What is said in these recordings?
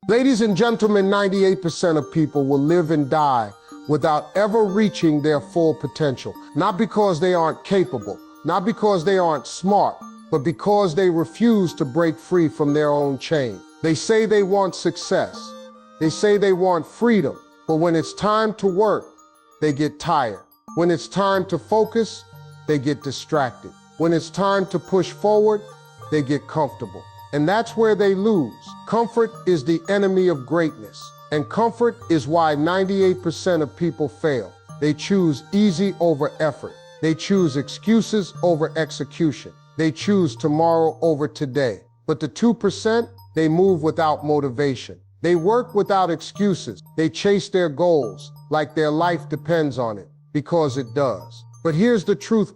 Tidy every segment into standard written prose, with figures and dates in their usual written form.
Ladies and gentlemen, 98% of people will live and die without ever reaching their full potential. Not because they aren't capable, not because they aren't smart, but because they refuse to break free from their own chain. They say they want success. They say they want freedom. But when it's time to work, they get tired. When it's time to focus, they get distracted. When it's time to push forward, they get comfortable. And that's where they lose. Comfort is the enemy of greatness. And comfort is why 98% of people fail. They choose easy over effort. They choose excuses over execution. They choose tomorrow over today. But the 2%, they move without motivation. They work without excuses. They chase their goals like their life depends on it, because it does. But here's the truth,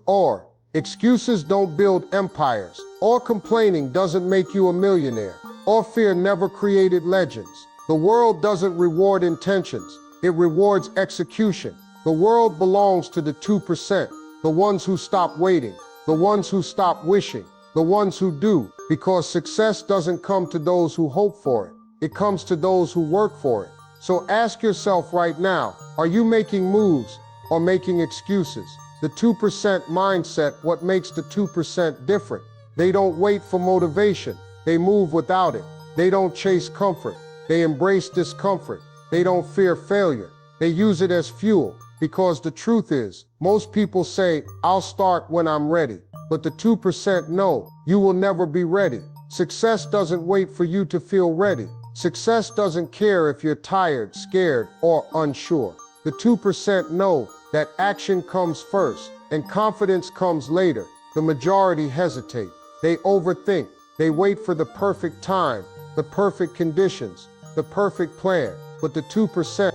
excuses don't build empires. Or complaining doesn't make you a millionaire. Or fear never created legends. The world doesn't reward intentions. It rewards execution. The world belongs to the 2%, the ones who stop waiting, the ones who stop wishing, the ones who do, because success doesn't come to those who hope for it. It comes to those who work for it. So ask yourself right now, are you making moves or making excuses? The 2% mindset, what makes the 2% different? They don't wait for motivation. They move without it. They don't chase comfort. They embrace discomfort. They don't fear failure. They use it as fuel. Because the truth is, most people say, I'll start when I'm ready. But the 2% know, you will never be ready. Success doesn't wait for you to feel ready. Success doesn't care if you're tired, scared, or unsure. The 2% know that action comes first and confidence comes later. The majority hesitate. They overthink. They wait for the perfect time, the perfect conditions, the perfect plan. But the 2%,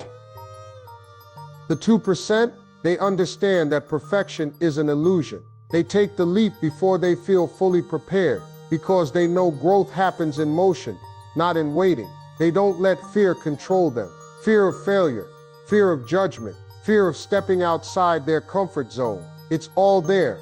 they understand that perfection is an illusion. They take the leap before they feel fully prepared, because they know growth happens in motion, not in waiting. They don't let fear control them. Fear of failure, fear of judgment, fear of stepping outside their comfort zone. It's all there,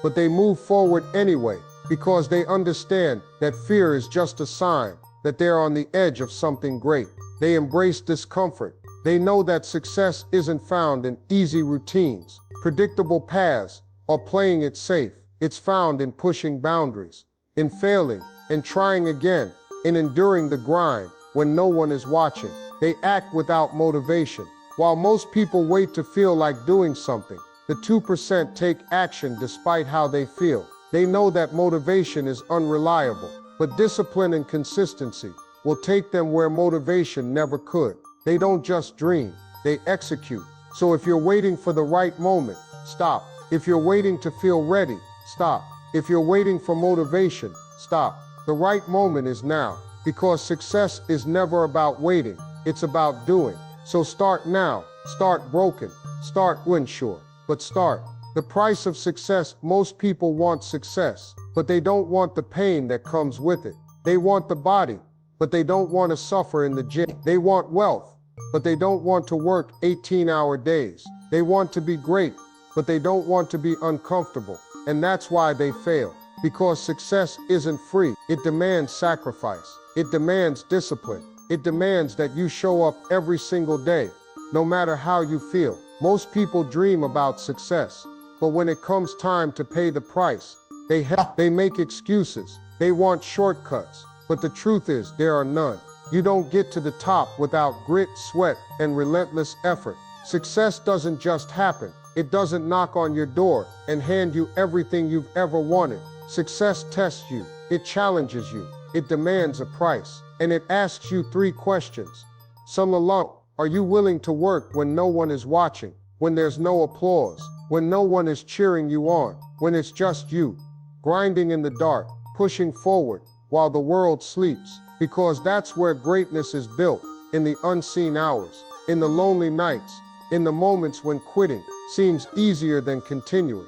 but they move forward anyway, because they understand that fear is just a sign that they're on the edge of something great. They embrace discomfort. They know that success isn't found in easy routines, predictable paths, or playing it safe. It's found in pushing boundaries, in failing, in trying again, in enduring the grind when no one is watching. They act without motivation. While most people wait to feel like doing something, the 2% take action despite how they feel. They know that motivation is unreliable, but discipline and consistency will take them where motivation never could. They don't just dream, they execute. So if you're waiting for the right moment, stop. If you're waiting to feel ready, stop. If you're waiting for motivation, stop. The right moment is now, because success is never about waiting, it's about doing. So start now, start broken, start unsure, but start. The price of success, most people want success, but they don't want the pain that comes with it. They want the body, but they don't want to suffer in the gym. They want wealth, but they don't want to work 18-hour days. They want to be great, but they don't want to be uncomfortable. And that's why they fail. Because success isn't free. It demands sacrifice. It demands discipline. It demands that you show up every single day, no matter how you feel. Most people dream about success, but when it comes time to pay the price, they make excuses. They want shortcuts. But the truth is, there are none. You don't get to the top without grit, sweat, and relentless effort. Success doesn't just happen. It doesn't knock on your door and hand you everything you've ever wanted. Success tests you. It challenges you. It demands a price. And it asks you 3 questions. Some alone. Are you willing to work when no one is watching? When there's no applause? When no one is cheering you on? When it's just you? Grinding in the dark, pushing forward while the world sleeps. Because that's where greatness is built. In the unseen hours. In the lonely nights. In the moments when quitting seems easier than continuing.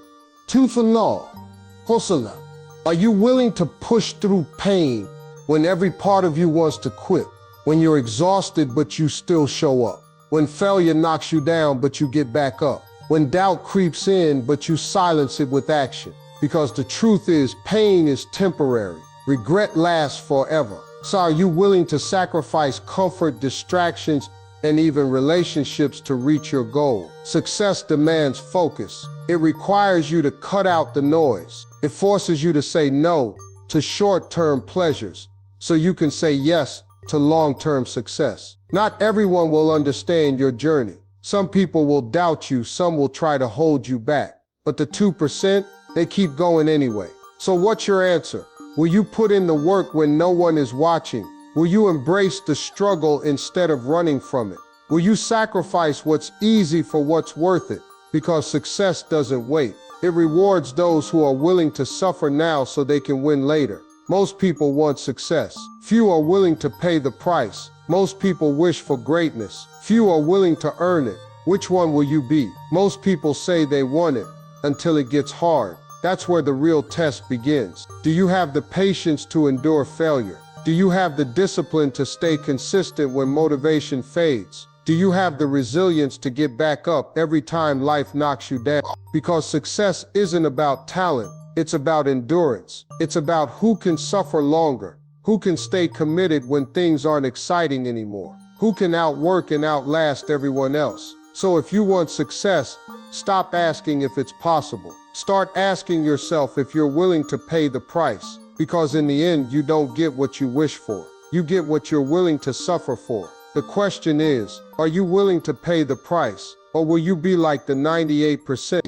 Tooth and nail, hustler. Are you willing to push through pain when every part of you wants to quit? When you're exhausted but you still show up? When failure knocks you down but you get back up? When doubt creeps in but you silence it with action? Because the truth is, pain is temporary. Regret lasts forever. So are you willing to sacrifice comfort, distractions, and even relationships to reach your goal? Success demands focus. It requires you to cut out the noise. It forces you to say no to short-term pleasures so you can say yes to long-term success. Not everyone will understand your journey. Some people will doubt you, some will try to hold you back. But the 2%, they keep going anyway. So what's your answer? Will you put in the work when no one is watching? Will you embrace the struggle instead of running from it? Will you sacrifice what's easy for what's worth it? Because success doesn't wait. It rewards those who are willing to suffer now so they can win later. Most people want success. Few are willing to pay the price. Most people wish for greatness. Few are willing to earn it. Which one will you be? Most people say they want it until it gets hard. That's where the real test begins. Do you have the patience to endure failure? Do you have the discipline to stay consistent when motivation fades? Do you have the resilience to get back up every time life knocks you down? Because success isn't about talent, it's about endurance. It's about who can suffer longer, who can stay committed when things aren't exciting anymore, who can outwork and outlast everyone else. So if you want success, stop asking if it's possible. Start asking yourself if you're willing to pay the price. Because in the end, you don't get what you wish for. You get what you're willing to suffer for. The question is, are you willing to pay the price? Or will you be like the 98%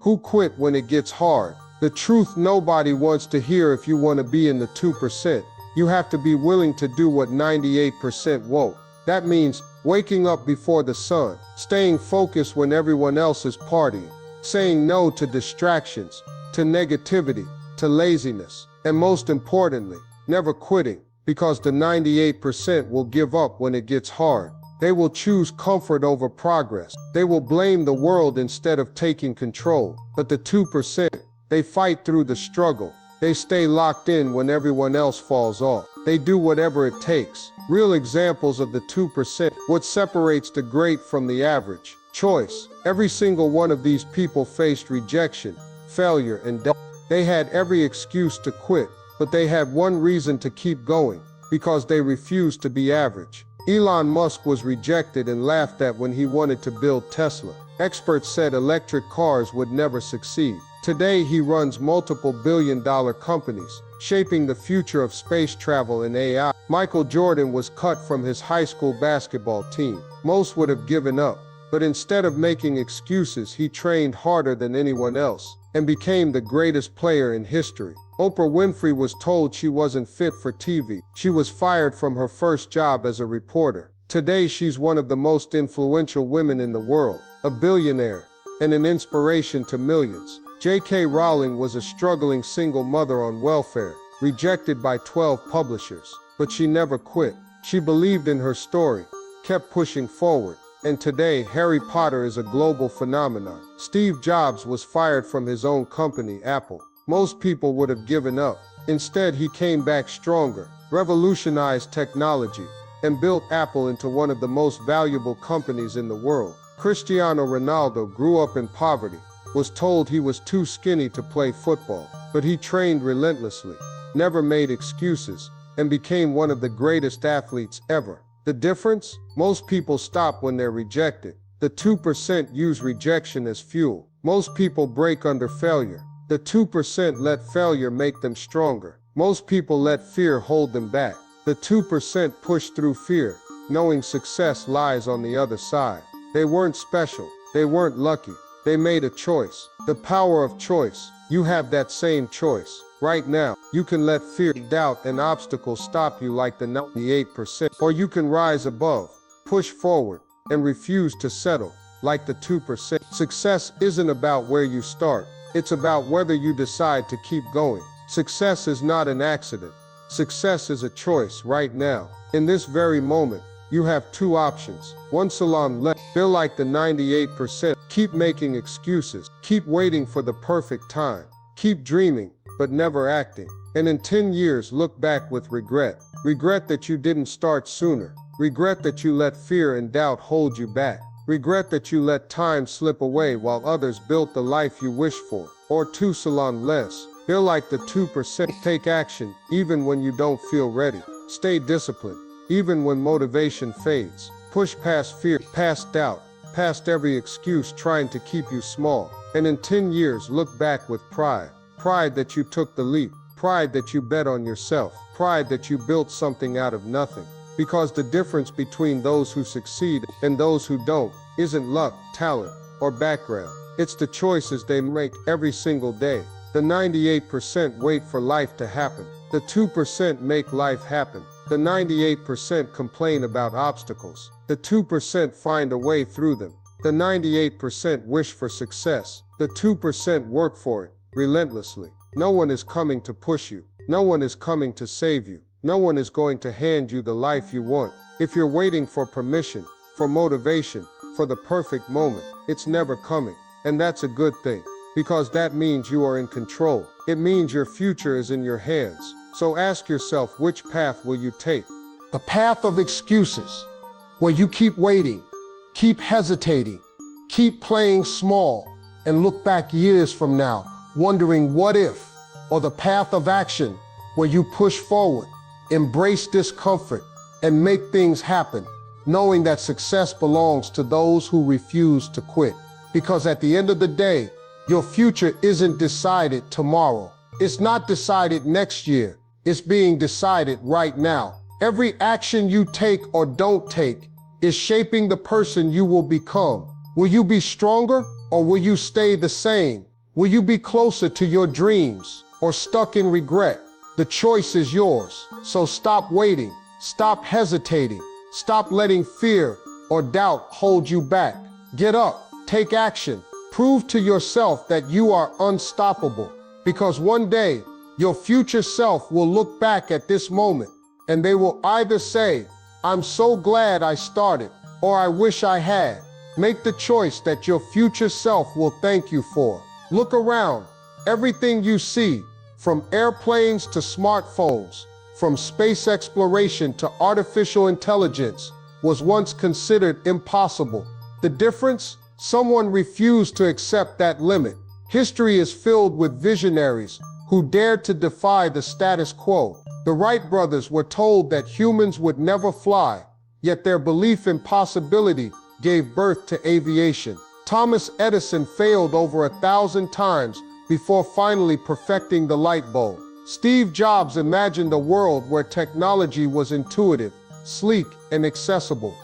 who quit when it gets hard? The truth nobody wants to hear if you want to be in the 2%. You have to be willing to do what 98% won't. That means waking up before the sun, staying focused when everyone else is partying, saying no to distractions, to negativity, to laziness, and most importantly, never quitting, because the 98% will give up when it gets hard. They will choose comfort over progress. They will blame the world instead of taking control. But the 2%, they fight through the struggle. They stay locked in when everyone else falls off. They do whatever it takes. Real examples of the 2%. What separates the great from the average? Choice. Every single one of these people faced rejection, failure, and death. They had every excuse to quit, but they had one reason to keep going, because they refused to be average. Elon Musk was rejected and laughed at when he wanted to build Tesla. Experts said electric cars would never succeed. Today he runs multiple billion-dollar companies, shaping the future of space travel and AI. Michael Jordan was cut from his high school basketball team. Most would have given up, but instead of making excuses, he trained harder than anyone else and became the greatest player in history. Oprah Winfrey was told she wasn't fit for TV. She was fired from her first job as a reporter. Today she's one of the most influential women in the world, a billionaire, and an inspiration to millions. J.K. Rowling was a struggling single mother on welfare, rejected by 12 publishers. But she never quit. She believed in her story, kept pushing forward. And today, Harry Potter is a global phenomenon. Steve Jobs was fired from his own company, Apple. Most people would have given up. Instead, he came back stronger, revolutionized technology, and built Apple into one of the most valuable companies in the world. Cristiano Ronaldo grew up in poverty, was told he was too skinny to play football, but he trained relentlessly, never made excuses, and became one of the greatest athletes ever. The difference? Most people stop when they're rejected. The 2% use rejection as fuel. Most people break under failure. The 2% let failure make them stronger. Most people let fear hold them back. The 2% push through fear, knowing success lies on the other side. They weren't special. They weren't lucky. They made a choice. The power of choice. You have that same choice. Right now, you can let fear, doubt, and obstacles stop you like the 98%. Or you can rise above, push forward, and refuse to settle, like the 2%. Success isn't about where you start. It's about whether you decide to keep going. Success is not an accident. Success is a choice right now. In this very moment, you have two options. One salon left. Feel like the 98%. Keep making excuses. Keep waiting for the perfect time. Keep dreaming, but never acting. And in 10 years, look back with regret. Regret that you didn't start sooner. Regret that you let fear and doubt hold you back. Regret that you let time slip away while others built the life you wish for. Or two salon less. Feel like the 2%. Take action, even when you don't feel ready. Stay disciplined, even when motivation fades. Push past fear, past doubt, past every excuse trying to keep you small. And in 10 years, look back with pride. Pride that you took the leap. Pride that you bet on yourself. Pride that you built something out of nothing. Because the difference between those who succeed and those who don't isn't luck, talent, or background. It's the choices they make every single day. The 98% wait for life to happen. The 2% make life happen. The 98% complain about obstacles. The 2% find a way through them. The 98% wish for success. The 2% work for it relentlessly. No one is coming to push you. No one is coming to save you. No one is going to hand you the life you want. If you're waiting for permission, for motivation, for the perfect moment, it's never coming. And that's a good thing, because that means you are in control. It means your future is in your hands. So ask yourself, which path will you take? The path of excuses, where you keep waiting, keep hesitating, keep playing small, and look back years from now, wondering what if? Or the path of action, where you push forward, embrace discomfort, and make things happen, knowing that success belongs to those who refuse to quit. Because at the end of the day, your future isn't decided tomorrow. It's not decided next year. It's being decided right now. Every action you take or don't take is shaping the person you will become. Will you be stronger or will you stay the same? Will you be closer to your dreams or stuck in regret? The choice is yours. So stop waiting. Stop hesitating. Stop letting fear or doubt hold you back. Get up. Take action. Prove to yourself that you are unstoppable. Because one day, your future self will look back at this moment and they will either say, "I'm so glad I started," or "I wish I had." Make the choice that your future self will thank you for. Look around. Everything you see, from airplanes to smartphones, from space exploration to artificial intelligence, was once considered impossible. The difference? Someone refused to accept that limit. History is filled with visionaries who dared to defy the status quo. The Wright brothers were told that humans would never fly, yet their belief in possibility gave birth to aviation. Thomas Edison failed over 1,000 times before finally perfecting the light bulb. Steve Jobs imagined a world where technology was intuitive, sleek, and accessible.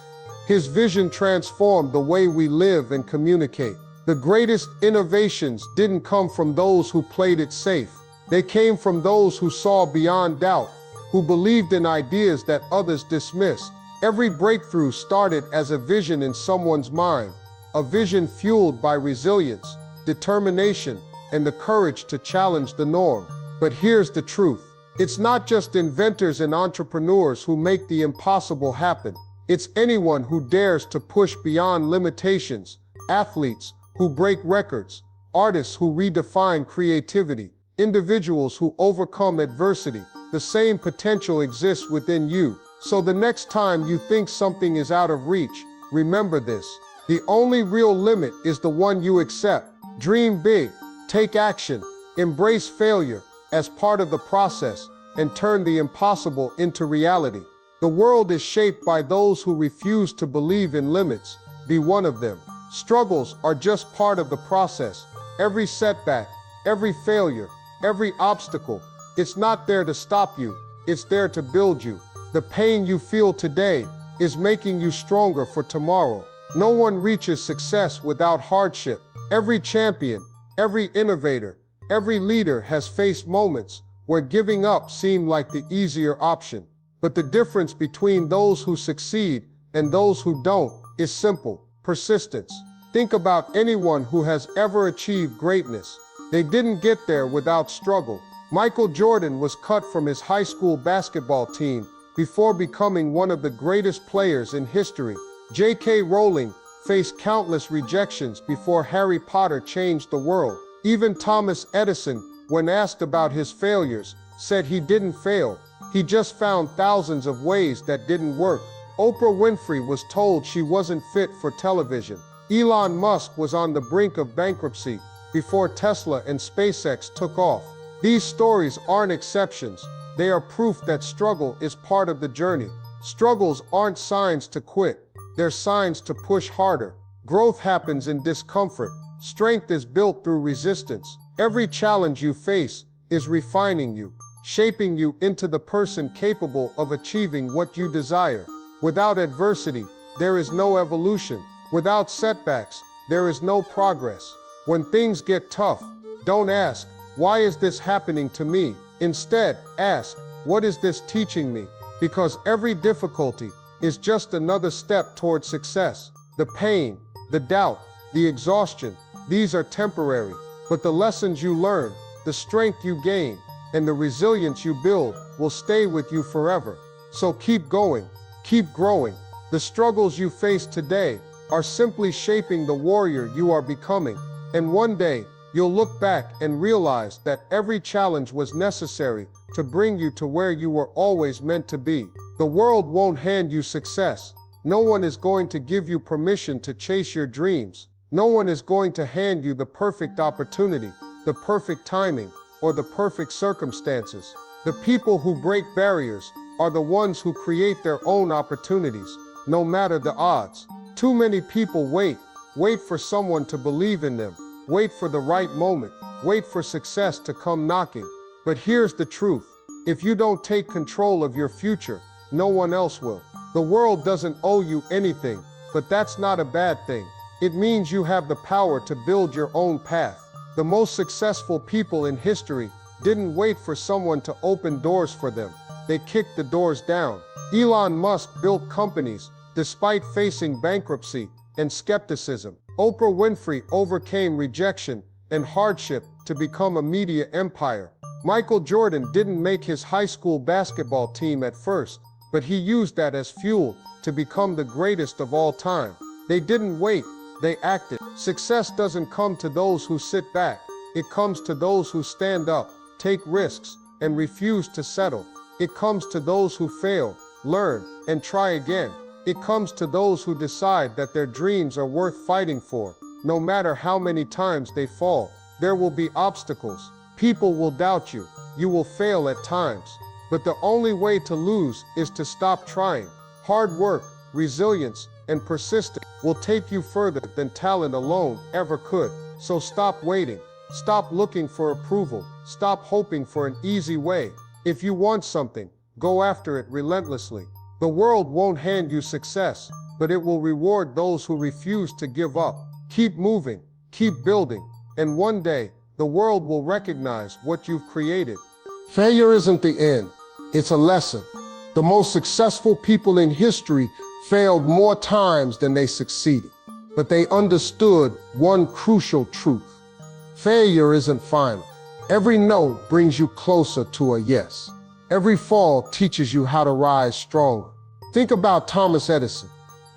His vision transformed the way we live and communicate. The greatest innovations didn't come from those who played it safe. They came from those who saw beyond doubt, who believed in ideas that others dismissed. Every breakthrough started as a vision in someone's mind, a vision fueled by resilience, determination, and the courage to challenge the norm. But here's the truth. It's not just inventors and entrepreneurs who make the impossible happen. It's anyone who dares to push beyond limitations, athletes who break records, artists who redefine creativity, individuals who overcome adversity. The same potential exists within you. So the next time you think something is out of reach, remember this. The only real limit is the one you accept. Dream big, take action, embrace failure as part of the process, and turn the impossible into reality. The world is shaped by those who refuse to believe in limits. Be one of them. Struggles are just part of the process. Every setback, every failure, every obstacle, it's not there to stop you, it's there to build you. The pain you feel today is making you stronger for tomorrow. No one reaches success without hardship. Every champion, every innovator, every leader has faced moments where giving up seemed like the easier option. But the difference between those who succeed and those who don't is simple: persistence. Think about anyone who has ever achieved greatness. They didn't get there without struggle. Michael Jordan was cut from his high school basketball team before becoming one of the greatest players in history. J.K. Rowling faced countless rejections before Harry Potter changed the world. Even Thomas Edison, when asked about his failures, said he didn't fail. He just found thousands of ways that didn't work. Oprah Winfrey was told she wasn't fit for television. Elon Musk was on the brink of bankruptcy before Tesla and SpaceX took off. These stories aren't exceptions. They are proof that struggle is part of the journey. Struggles aren't signs to quit. They're signs to push harder. Growth happens in discomfort. Strength is built through resistance. Every challenge you face is refining you, shaping you into the person capable of achieving what you desire. Without adversity, there is no evolution. Without setbacks, there is no progress. When things get tough, don't ask, "Why is this happening to me?" Instead, ask, "What is this teaching me?" Because every difficulty is just another step toward success. The pain, the doubt, the exhaustion, these are temporary, but the lessons you learn, the strength you gain, and the resilience you build will stay with you forever. So keep going, keep growing. The struggles you face today are simply shaping the warrior you are becoming. And one day, you'll look back and realize that every challenge was necessary to bring you to where you were always meant to be. The world won't hand you success. No one is going to give you permission to chase your dreams. No one is going to hand you the perfect opportunity, the perfect timing, or the perfect circumstances. The people who break barriers are the ones who create their own opportunities, no matter the odds. Too many people wait for someone to believe in them, wait for the right moment, wait for success to come knocking. But here's the truth. If you don't take control of your future, no one else will. The world doesn't owe you anything, but that's not a bad thing. It means you have the power to build your own path. The most successful people in history didn't wait for someone to open doors for them. They kicked the doors down. Elon Musk built companies despite facing bankruptcy and skepticism. Oprah Winfrey overcame rejection and hardship to become a media empire. Michael Jordan didn't make his high school basketball team at first, but he used that as fuel to become the greatest of all time. They didn't wait, they acted. Success doesn't come to those who sit back. It comes to those who stand up, take risks, and refuse to settle. It comes to those who fail, learn, and try again. It comes to those who decide that their dreams are worth fighting for. No matter how many times they fall, there will be obstacles. People will doubt you. You will fail at times. But the only way to lose is to stop trying. Hard work, resilience, and persistence will take you further than talent alone ever could. So stop waiting. Stop looking for approval. Stop hoping for an easy way. If you want something, go after it relentlessly. The world won't hand you success, but it will reward those who refuse to give up. Keep moving, keep building, and one day, the world will recognize what you've created. Failure isn't the end, it's a lesson. The most successful people in history failed more times than they succeeded, but they understood one crucial truth. Failure isn't final. Every no brings you closer to a yes. Every fall teaches you how to rise stronger. Think about Thomas Edison.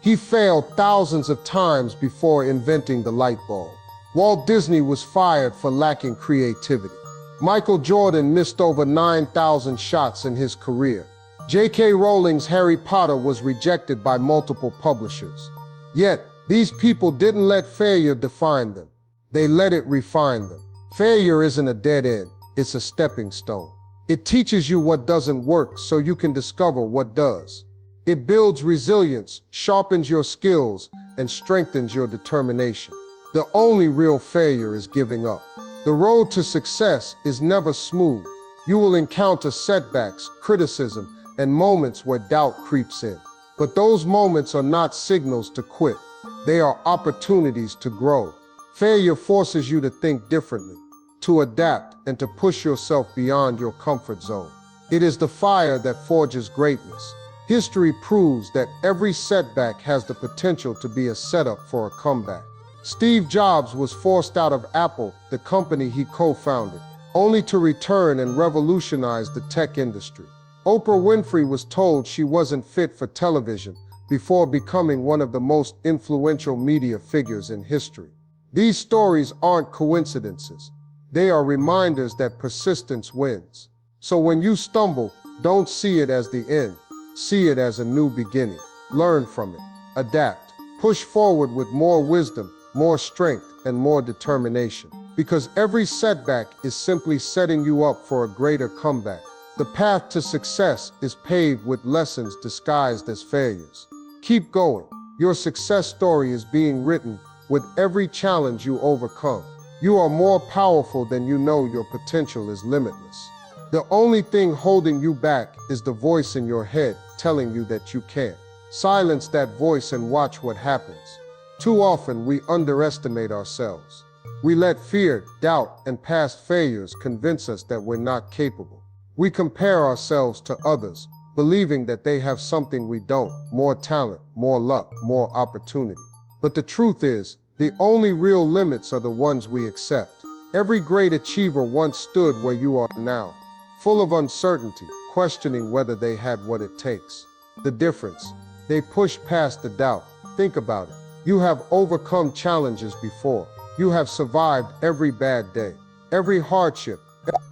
He failed thousands of times before inventing the light bulb. Walt Disney was fired for lacking creativity. Michael Jordan missed over 9,000 shots in his career. J.K. Rowling's Harry Potter was rejected by multiple publishers. Yet, these people didn't let failure define them. They let it refine them. Failure isn't a dead end, it's a stepping stone. It teaches you what doesn't work so you can discover what does. It builds resilience, sharpens your skills, and strengthens your determination. The only real failure is giving up. The road to success is never smooth. You will encounter setbacks, criticism, and moments where doubt creeps in. But those moments are not signals to quit. They are opportunities to grow. Failure forces you to think differently, to adapt, and to push yourself beyond your comfort zone. It is the fire that forges greatness. History proves that every setback has the potential to be a setup for a comeback. Steve Jobs was forced out of Apple, the company he co-founded, only to return and revolutionize the tech industry. Oprah Winfrey was told she wasn't fit for television before becoming one of the most influential media figures in history. These stories aren't coincidences. They are reminders that persistence wins. So when you stumble, don't see it as the end. See it as a new beginning. Learn from it. Adapt. Push forward with more wisdom, more strength, and more determination. Because every setback is simply setting you up for a greater comeback. The path to success is paved with lessons disguised as failures. Keep going. Your success story is being written with every challenge you overcome. You are more powerful than you know. Your potential is limitless. The only thing holding you back is the voice in your head telling you that you can't. Silence that voice and watch what happens. Too often we underestimate ourselves. We let fear, doubt, and past failures convince us that we're not capable. We compare ourselves to others, believing that they have something we don't, more talent, more luck, more opportunity. But the truth is, the only real limits are the ones we accept. Every great achiever once stood where you are now, full of uncertainty, questioning whether they had what it takes. The difference, they pushed past the doubt. Think about it. You have overcome challenges before. You have survived every bad day, every hardship,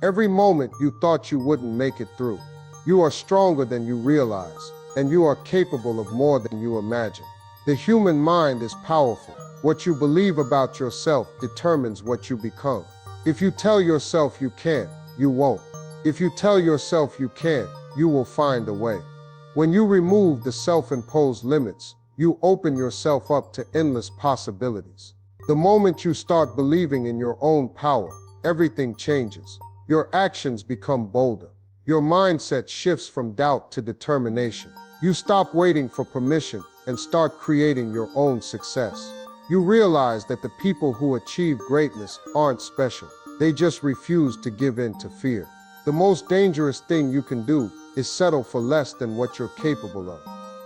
every moment you thought you wouldn't make it through. You are stronger than you realize, and you are capable of more than you imagine. The human mind is powerful. What you believe about yourself determines what you become. If you tell yourself you can't, you won't. If you tell yourself you can, you will find a way. When you remove the self-imposed limits, you open yourself up to endless possibilities. The moment you start believing in your own power, everything changes. Your actions become bolder. Your mindset shifts from doubt to determination. You stop waiting for permission and start creating your own success. You realize that the people who achieve greatness aren't special. They just refuse to give in to fear. The most dangerous thing you can do is settle for less than what you're capable of.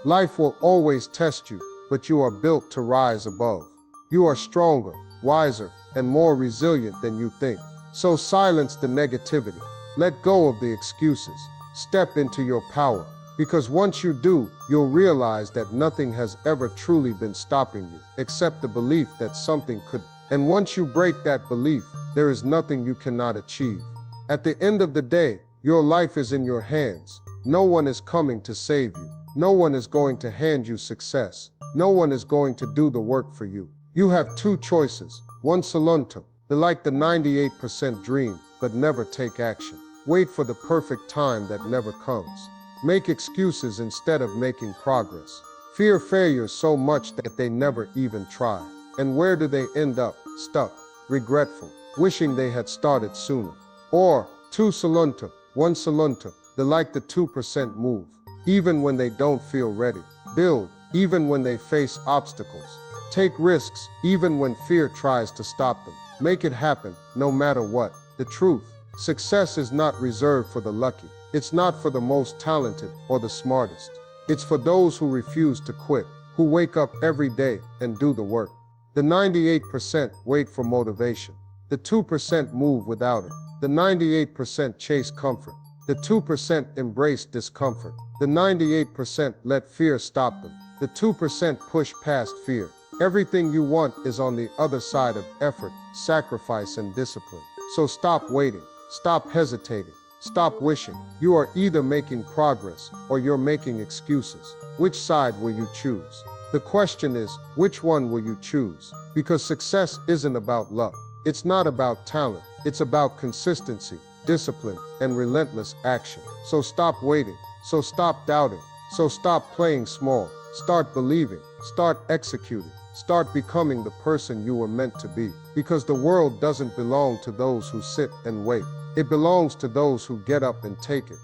Life will always test you, but you are built to rise above. You are stronger, wiser, and more resilient than you think. So silence the negativity. Let go of the excuses. Step into your power. Because once you do, you'll realize that nothing has ever truly been stopping you, except the belief that something could. And once you break that belief, there is nothing you cannot achieve. At the end of the day, your life is in your hands. No one is coming to save you. No one is going to hand you success. No one is going to do the work for you. You have two choices. One solution, like the 98% dream, but never take action. Wait for the perfect time that never comes. Make excuses instead of making progress. Fear failure so much that they never even try. And where do they end up? Stuck, regretful, wishing they had started sooner. Or, two solution, one solution, like the 2% move. Even when they don't feel ready. Build, even when they face obstacles. Take risks, even when fear tries to stop them. Make it happen, no matter what. The truth, success is not reserved for the lucky. It's not for the most talented or the smartest. It's for those who refuse to quit, who wake up every day and do the work. The 98% wait for motivation. The 2% move without it. The 98% chase comfort. The 2% embrace discomfort. The 98% let fear stop them. The 2% push past fear. Everything you want is on the other side of effort, sacrifice, and discipline. So stop waiting. Stop hesitating. Stop wishing. You are either making progress or you're making excuses. Which side will you choose? The question is, which one will you choose? Because success isn't about luck. It's not about talent. It's about consistency, discipline, and relentless action. So stop waiting. So stop doubting. So stop playing small. Start believing. Start executing. Start becoming the person you were meant to be. Because the world doesn't belong to those who sit and wait. It belongs to those who get up and take it.